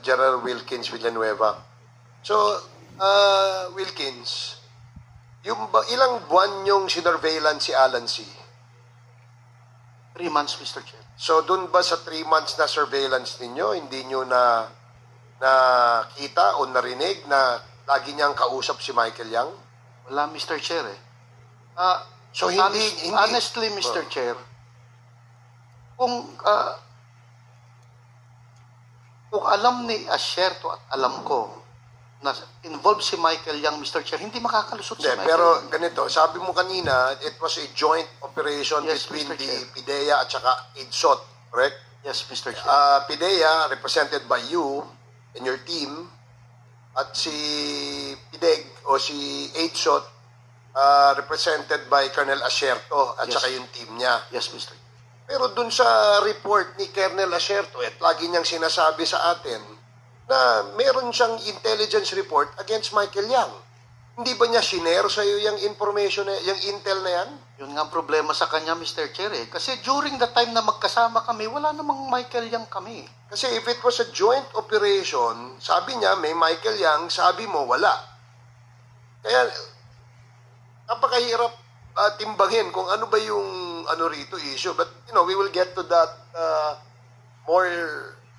General Wilkins Villanueva. So, Wilkins, ilang buwan yung sinurveillance si Alan C? 3 months, Mr. Chair. So, dun ba sa 3 months na surveillance ninyo, hindi nyo na nakita o narinig na lagi niyang kausap si Michael Yang? Wala, Mr. Chair eh. So, hindi... Honestly, Mr. Chair, kung alam ni Asherto at alam ko na involved si Michael Yang, Mr. Chair, hindi makakalusot si Michael. Pero ganito, sabi mo kanina, it was a joint operation between Mr. the Chair. PIDEA at saka IDSOT, correct? Yes, Mr. Chair. PIDEA, represented by you and your team, at si PIDEG o si IDSOT, represented by Colonel Asherto at saka yung team niya. Yes, Mr. Chair. Pero dun sa report ni Colonel Asherto, at lagi niyang sinasabi sa atin, na meron siyang intelligence report against Michael Yang. Hindi ba niya shinare sa iyo yung information, yung intel na yan? Yun nga ang problema sa kanya, Mr. Chair eh. Kasi during the time na magkasama kami, wala namang Michael Yang kami. Kasi if it was a joint operation, sabi niya may Michael Yang, sabi mo wala. Kaya napakahirap timbangin kung ano ba yung issue. But we will get to that more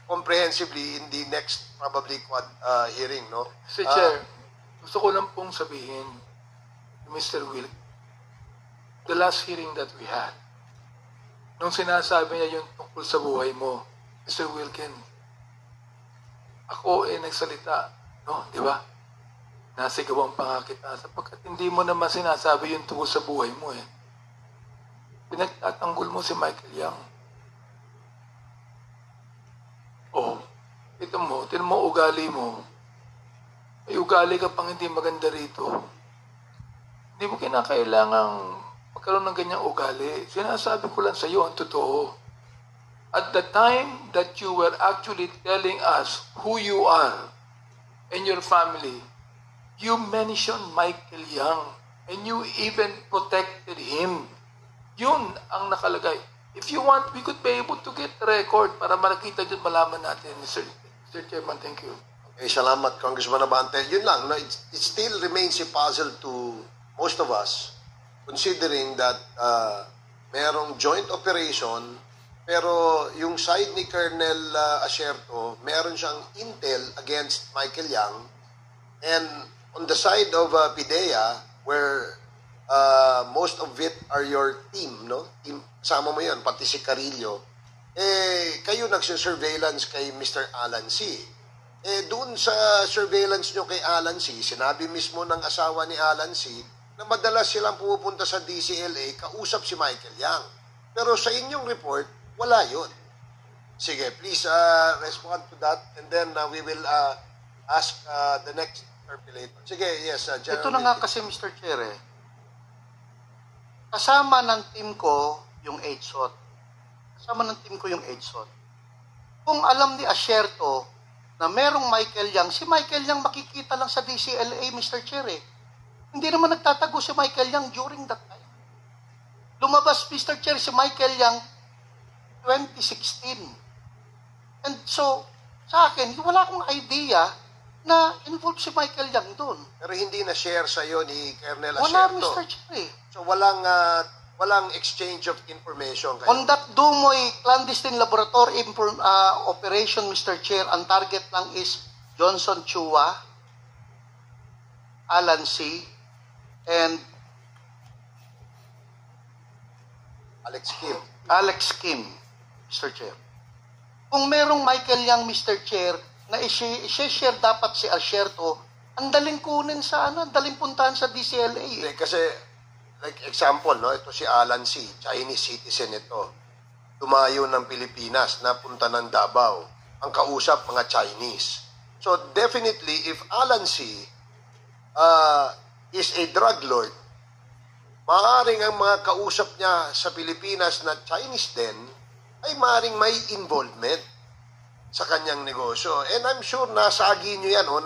comprehensively in the next probably hearing, no? Mr. Chair, gusto ko lang pong sabihin to Mr. Wilk, the last hearing that we had, nung sinasabi niya yung tungkol sa buhay mo, Mr. Wilkin, ako nagsalita, no? Di ba? Nasigawan pa nga kita sapagkat hindi mo naman sinasabi yung tungkol sa buhay mo eh. Pinagtatanggol mo si Michael Yang. Oh, tinan mo ugali mo. May ugali ka pang hindi maganda rito. Hindi mo kinakailangang magkaroon ng ganyang ugali. Sinasabi ko lang sa iyo ang totoo. At the time that you were actually telling us who you are and your family, you mentioned Michael Yang and you even protected him. Yun ang nakalagay. If you want, we could be able to get the record para makita dyan, malaman natin. Mr. Chairman, thank you. Okay, salamat, Congressman Abante. Yun lang, no? It still remains a puzzle to most of us, considering that merong joint operation, pero yung side ni Colonel Asherto, meron siyang intel against Michael Yang, and on the side of PIDEA, where most of it are your team, no? Team, kasama mo yun, pati si Carillo. Kayo nagsisurveillance kay Mr. Alan C. Doon sa surveillance nyo kay Alan C, sinabi mismo ng asawa ni Alan C na madalas silang pupunta sa DCLA, kausap si Michael Yang. Pero sa inyong report, wala yun. Sige, please respond to that and then we will ask the next interpolator. Sige, yes, General. Ito na nga kasi, Mr. Chair eh. Kasama ng team ko yung HSOT. Kung alam ni Asherto na merong Michael Yang, si Michael Yang makikita lang sa DCLA, Mr. Chair eh. Hindi naman nagtatago si Michael Yang during that time. Lumabas, Mr. Chair, si Michael Yang 2016. And so, sa akin, wala akong idea na involved si Michael Yang doon. Pero hindi na share sa iyo ni Colonel Asherto. Wala, Mr. Chair eh. So walang exchange of information kayo. On that Dumoy clandestine laboratory operation, Mr. Chair, ang target lang is Johnson Chua, Alan C., and Alex Kim, Mr. Chair. Kung merong Michael Yang, Mr. Chair, na i-share dapat si Asherto, ang daling kunin sa ang daling puntahan sa DCLA. Hindi, kasi like example, no, ito si Alan C., Chinese citizen ito. Tumayo ng Pilipinas, napunta ng Davao. Ang kausap, mga Chinese. So definitely, if Alan C. Is a drug lord, maaaring ang mga kausap niya sa Pilipinas na Chinese din, ay maaaring may involvement sa kanyang negosyo. And I'm sure nasagi nyo yan, o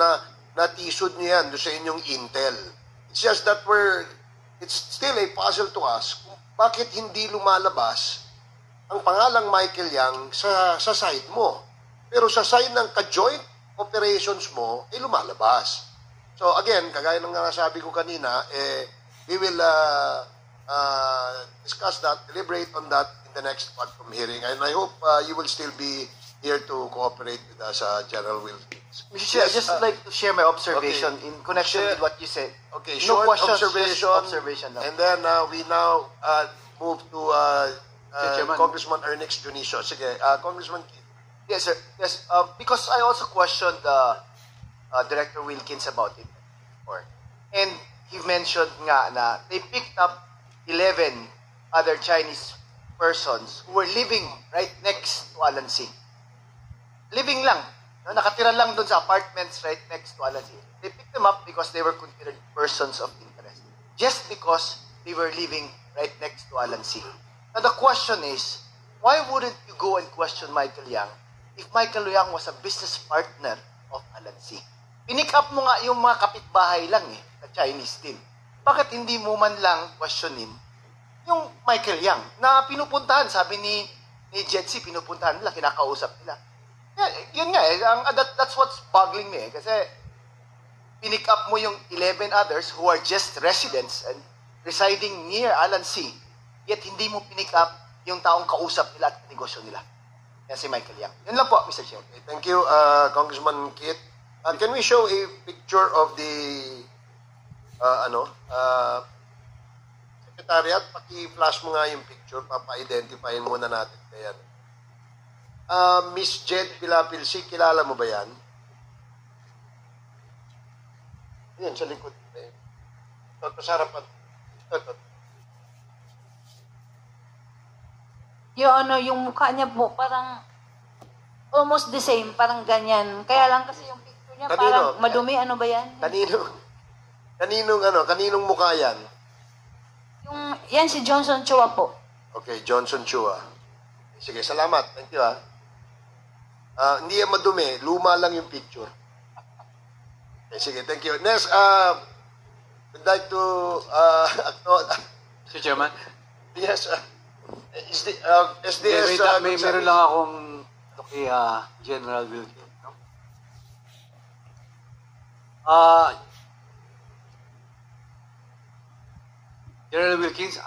natisod nyo yan doon sa inyong intel. It's just that it's still a puzzle to us kung bakit hindi lumalabas ang pangalang Michael Yang sa site mo. pero sa sign ng ka-joint operations mo, ay lumalabas. So again, kagaya ng nasabi ko kanina, we will discuss that, deliberate on that in the next Quadcom hearing. And I hope you will still be here to cooperate with us, General Wilkins. Mr. Chair, Yes, I'd just like to share my observation okay. in connection with what you said. Okay, No short questions, observation. just observation lang. And then we now move to Chairman. Congressman Ernest Junicio. Sige, Congressman Keith. Yes, sir. Yes, because I also questioned Director Wilkins about it before. And he mentioned nga na they picked up 11 other Chinese persons who were living right next to Alan C. Living lang. No, nakatira lang doon sa apartments right next to Alan C. They picked them up because they were considered persons of interest. Just because they were living right next to Alan C. Now the question is, why wouldn't you go and question Michael Yang if Michael Yang was a business partner of Alan C? Pinick up mo nga yung mga kapitbahay lang na Chinese din. Bakit hindi mo man lang questionin yung Michael Yang na pinupuntahan, sabi ni Jetsi, pinupuntahan nila, kinakausap nila. Yun nga that's what's boggling me kasi pinick up mo yung 11 others who are just residents and residing near Alan C. Yet hindi mo pinick up yung taong kausap nila at negosyo nila. Yan si Michael Yang. Yun lang po, Mr. Chair. Okay, thank you, Congressman Keith. Can we show a picture of the Secretariat? Paki-flash mo nga yung picture, papa-identifyin muna natin kaya. Miss Jed Pilapilsi, kilala mo ba yan? Yan, sa likod. Ito, sa harapan. Ito. Yung mukha niya po, parang almost the same, parang ganyan. Kaya lang kasi yung picture niya, Kanino? parang madumi, ano ba yan? Kaninong mukha yan? Yan si Johnson Chua po. Okay, Johnson Chua. Sige, salamat. Thank you, hindi yan madumi. Luma lang yung picture. Okay, sige, thank you. Next, would like to Mr. Chairman? yes, SDS. Meron lang akong kay General Wilkins. No? General Wilkins,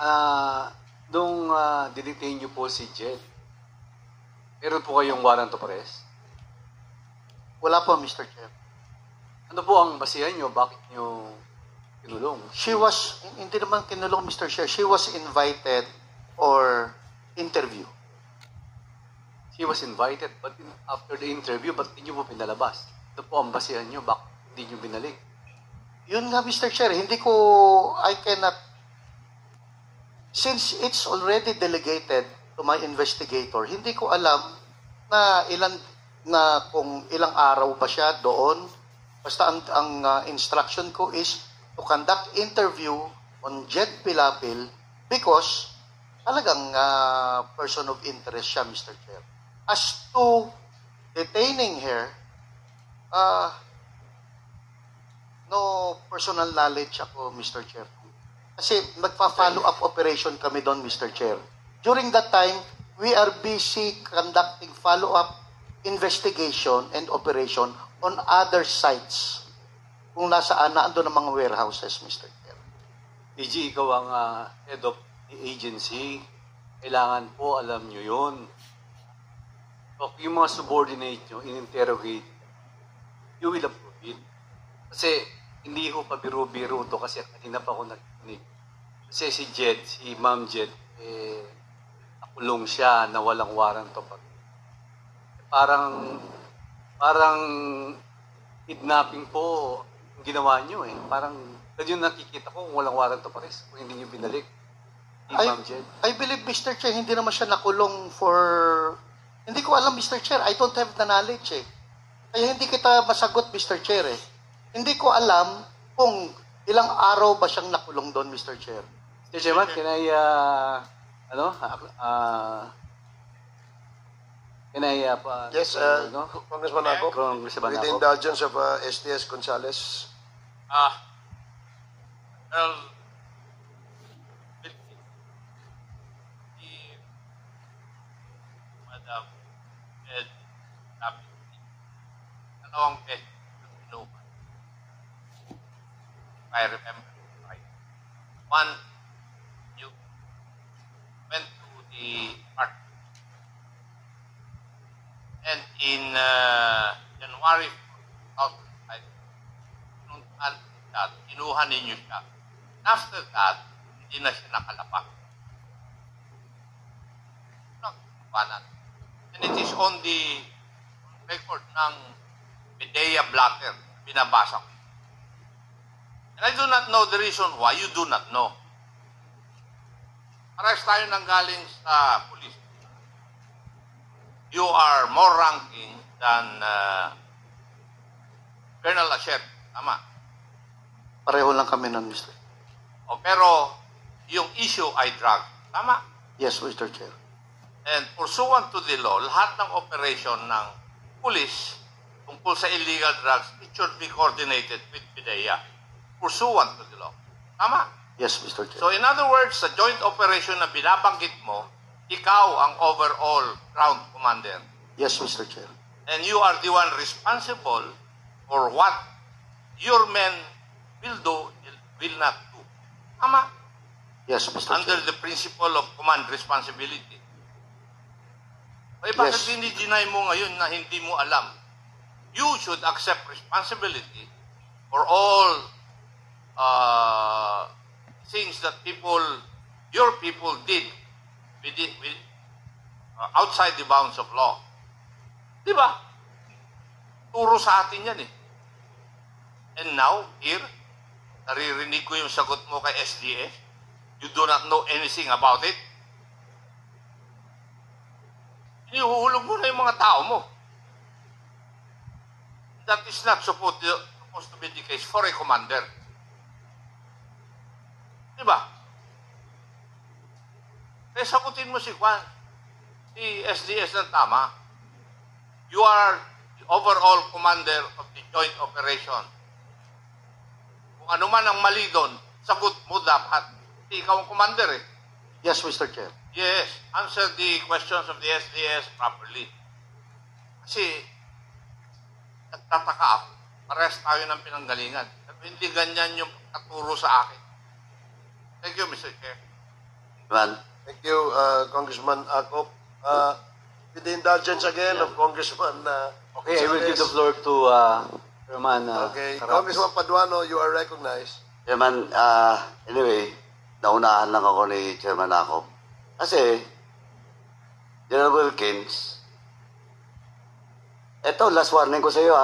nung didetain niyo po si Jed, meron po kayong warrant of arrest? Wala po, Mr. Chair. Ano po ang basihan niyo? Bakit niyo kinulong? Hindi naman kinulong, Mr. Chair. She was invited or interview. She was invited, but after the interview, ba't hindi niyo po pinalabas? Ano po ang basihan niyo? Bakit hindi niyo binalik? Yun nga, Mr. Chair. I cannot, since it's already delegated to my investigator, hindi ko alam kung ilang araw ba siya doon. Basta ang instruction ko is to conduct interview on Jed Pilapil because talagang person of interest siya, Mr. Chair. As to detaining her, no personal knowledge ako, Mr. Chair. Kasi magpa-follow up operation kami doon, Mr. Chair. During that time, we are busy conducting follow-up investigation and operation on other sites kung nasaan na ando ng mga warehouses, Mr. Chair. DG, ikaw ang head of the agency. Kailangan po alam nyo yun. So, yung mga subordinate nyo, in-interrogate, you will approve it. Kasi hindi ko pa biro-biro to kasi kanina pa ako nagkinig. Kasi si Jed, si Ma'am Jed, nakulong siya na walang warrant of arrest. Parang kidnapping po yung ginawa nyo Parang yun nakikita ko kung walang warrant of arrest kung hindi nyo binalik. Ma'am Jed. I believe, Mr. Chair, hindi naman siya nakulong for... Hindi ko alam, Mr. Chair. I don't have the knowledge Kaya hindi kita masagot, Mr. Chair Hindi ko alam kung ilang araw ba siyang nakulong doon, Mr. Chair. Mr. Chairman, can I, Yes, Congressman Ako, Congressman with the Ako. indulgence of SDS Gonzales. Well, Madam Ed Lapid dalawang beses na sinuman. If I remember right. One, you went to the park. And in January 2005, pinuntahan siya, kinuha ninyo siya. After that, hindi na siya nakalapak. And it is on the record ng Medea Blatter, binabasa ko. And I do not know the reason why. You do not know. Parehas tayo nang galing sa police. You are more ranking than Colonel Asher. Tama. Pareho lang kami nun, Mr. O, pero yung issue ay drug. Tama. Yes, Mr. Chair. And pursuant to the law, lahat ng operation ng police tungkol sa illegal drugs, it should be coordinated with PIDEA. Pursuant to the law. Tama? Yes, Mr. Chair. So in other words, sa joint operation na binabanggit mo, ikaw ang overall ground commander. Yes, Mr. Chair. And you are the one responsible for what your men will do, will not do. Tama? Yes, Mr. Under Chair. the principle of command responsibility. Eh, bakit Yes. dinideny mo ngayon na hindi mo alam? You should accept responsibility for all things that your people did outside the bounds of law. Di ba? Turo sa atin yan eh. And now, here, naririnig ko yung sagot mo kay SDS. You do not know anything about it. Inihuhulog mo na yung mga tao mo. That is not supposed to be the case for a commander. Diba? Kaya sagutin mo si Juan, si SDS ng tama. You are the overall commander of the joint operation. Kung ano man ang mali doon, sagot mo dapat. Hindi ikaw ang commander eh. Yes, Mr. Chair. Yes, answer the questions of the SDS properly. Kasi, nagtataka ako. Parehas tayo ng pinanggalingan. Hindi ganyan yung katuro sa akin. Thank you, Mr. Chair. Man, Thank you, Congressman Akop. With the indulgence again of Congressman okay, I will give the floor to Chairman Okay, Carapes. Congressman Paduano, you are recognized. Chairman, anyway, naunahan lang ako ni Chairman Akop. Kasi, General Wilkins, eto, last warning ko sa iyo,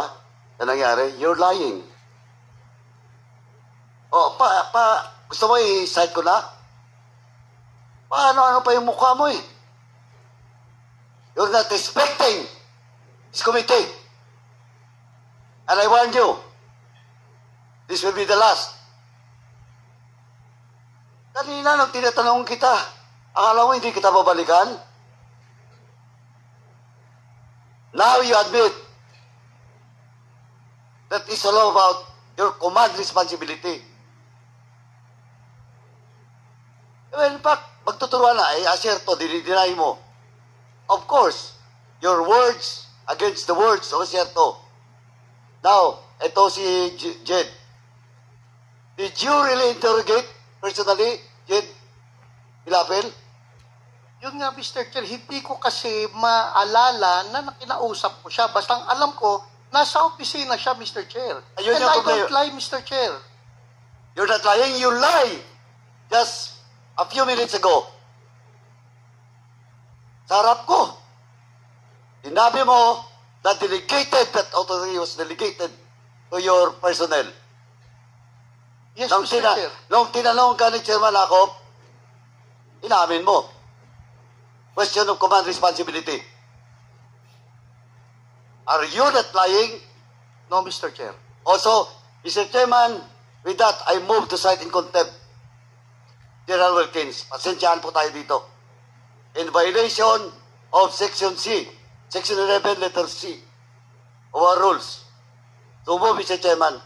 na nangyari, you're lying. O, gusto mo i-cite ko na? Ano pa yung mukha mo eh? You're not respecting this committee. And I warn you, this will be the last. Kanina nung tinatanong kita, akala mo hindi kita babalikan? Now you admit that it's all about your command responsibility. Well, in fact, magtuturuan na, aserto, dinideny mo. Of course, your words against the words of aserto. Now, ito si Jed. Did you really interrogate personally, Jed Pilapil? Yun nga, Mr. Chair, hindi ko kasi maalala na nakinausap ko siya. Basta ang alam ko, nasa opisina siya, Mr. Chair. Ayun And yung I problema. don't lie, Mr. Chair. You're not lying, you lie. Just a few minutes ago. Sa harap ko, sinabi mo that that authority was delegated to your personnel. Yes, Mr. Chair. Nung tinanong ka ni Chairman Akop, inamin mo. Question of command responsibility. Are you not lying? No, Mr. Chair. Also, Mr. Chairman, with that, I move to cite in contempt General Wilkins. Pasensyahan po tayo dito. In violation of Section C, Section 11, letter C, of our rules. So move, Mr. Chairman.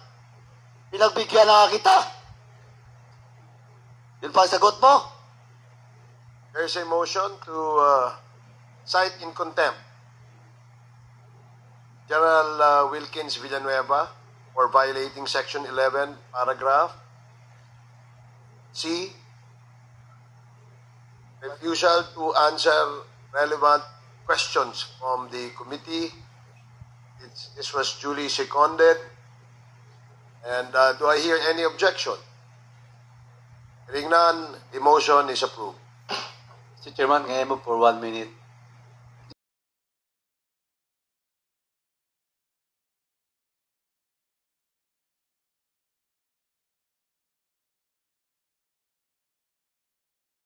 Pinagbigyan na kita. Yun pa ang sagot mo? There is a motion to cite in contempt General Wilkins Villanueva for violating Section 11, paragraph C, refusal to answer relevant questions from the committee. This was duly seconded. And do I hear any objection? Hearing none, the motion is approved. Mr. Chairman, can I move for 1 minute?